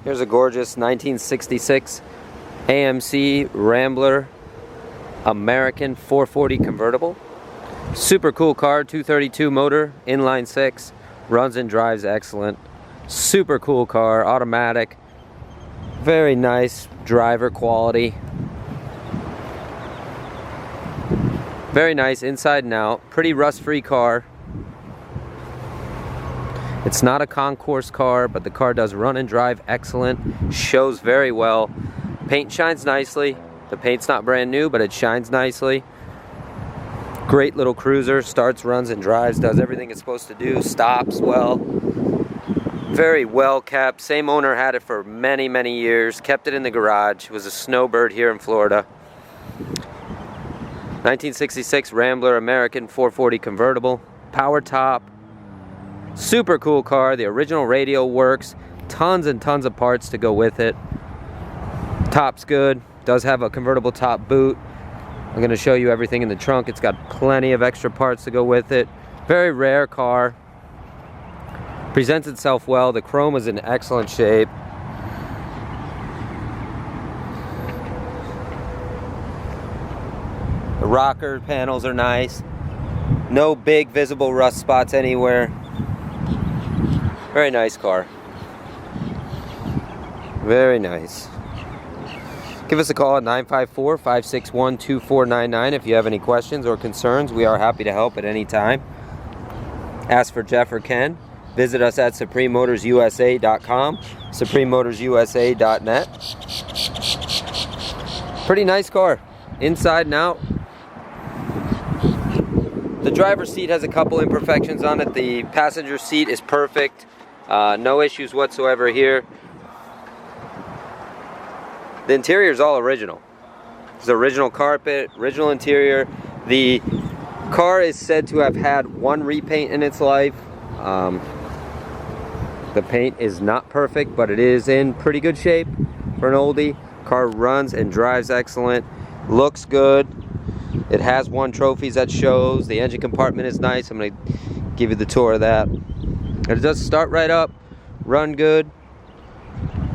Here's a gorgeous 1966 AMC Rambler American 440 convertible. Super cool car, 232 motor, inline 6, runs and drives excellent. Super cool car, automatic, very nice driver quality. Very nice inside and out, pretty rust-free car. It's not a concourse car, but the car does run and drive excellent, shows very well. Paint shines nicely. The paint's not brand new, but it shines nicely. Great little cruiser, starts, runs, and drives, does everything it's supposed to do, stops well. Very well kept. Same owner had it for many, many years, kept it in the garage. It was a snowbird here in Florida. 1966 Rambler American 440 convertible, power top. Super cool car. The original radio works, tons and tons of parts to go with it. Top's good, does have a convertible top boot. I'm going to show you everything in the trunk. It's got plenty of extra parts to go with it. Very rare car. Presents itself well. The chrome is in excellent shape. The rocker panels are nice. No big visible rust spots anywhere. Very nice car. Very nice. Give us a call at 954-561-2499 if you have any questions or concerns. We are happy to help at any time. Ask for Jeff or Ken. Visit us at suprememotorsusa.com, suprememotorsusa.net. Pretty nice car, inside and out. The driver's seat has a couple imperfections on it. The passenger seat is perfect. No issues whatsoever here. The interior is all original. It's original carpet, original interior. The car is said to have had one repaint in its life. The paint is not perfect, but it is in pretty good shape for an oldie. Car runs and drives excellent. Looks good. It has won trophies that shows. The engine compartment is nice. I'm going to give you the tour of that. It does start right up, run good.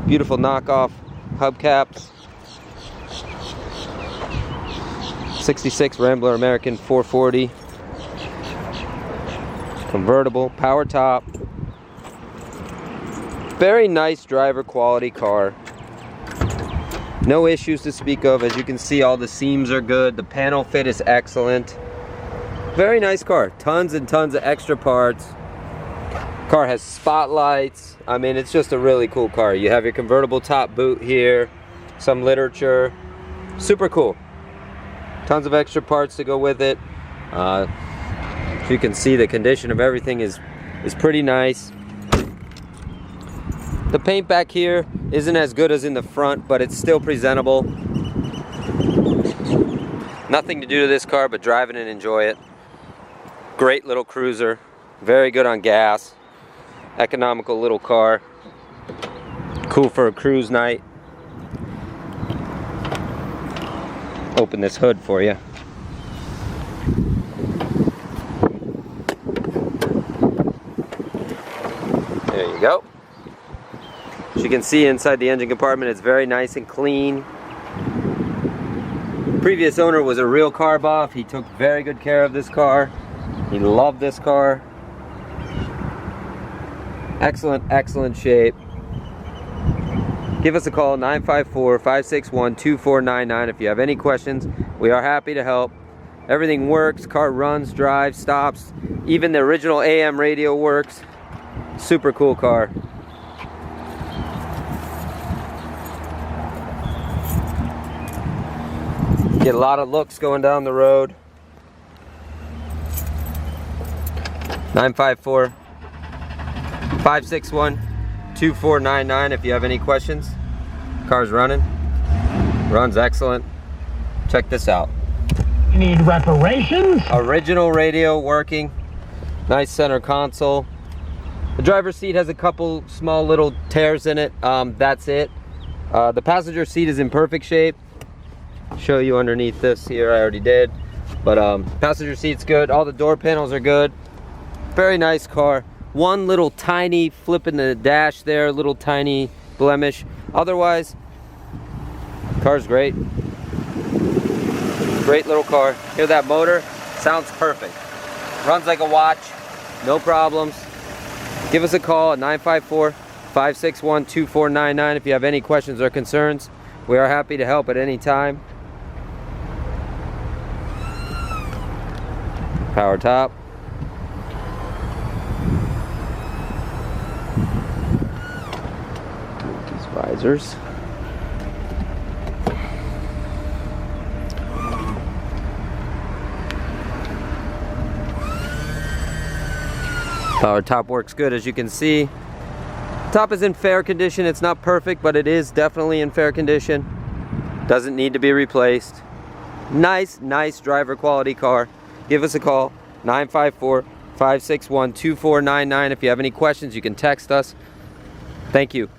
Beautiful knockoff hubcaps. 66 Rambler American 440 convertible, power top. Very nice driver quality car. No issues to speak of. As you can see, all the seams are good. The panel fit is excellent. Very nice car. Tons and tons of extra parts. Car has spotlights. I mean, it's just a really cool car. You have your convertible top boot here, some literature. Super cool. Tons of extra parts to go with it. If you can see, the condition of everything is pretty nice. The paint back here isn't as good as in the front, but it's still presentable. Nothing to do to this car but drive it and enjoy it. Great little cruiser. Very good on gas. Economical little car. Cool for a cruise night. Open this hood for you. There you go. As you can see, inside the engine compartment, it's very nice and clean. Previous owner was a real car buff. He took very good care of this car. He loved this car. Excellent, excellent shape. Give us a call, 954-561-2499 if you have any questions. We are happy to help. Everything works. Car runs, drives, stops. Even the original AM radio works. Super cool car. Get a lot of looks going down the road. 954-561-2499 if you have any questions. Car's running. Runs excellent. Check this out. You need reparations? Original radio working. Nice center console. The driver's seat has a couple small little tears in it. That's it. The passenger seat is in perfect shape. Show you underneath this here. I already did. But passenger seat's good. All the door panels are good. Very nice car. One little tiny flip in the dash there, little tiny blemish. Otherwise, car's great. Great little car. Hear that motor? Sounds perfect. Runs like a watch. No problems. Give us a call at 954-561-2499 if you have any questions or concerns. We are happy to help at any time. Power top. These visors. Power top works good, as you can see. Top is in fair condition. It's not perfect, but it is definitely in fair condition. Doesn't need to be replaced. Nice driver quality car. Give us a call, 954-561-2499. If you have any questions, you can text us. Thank you.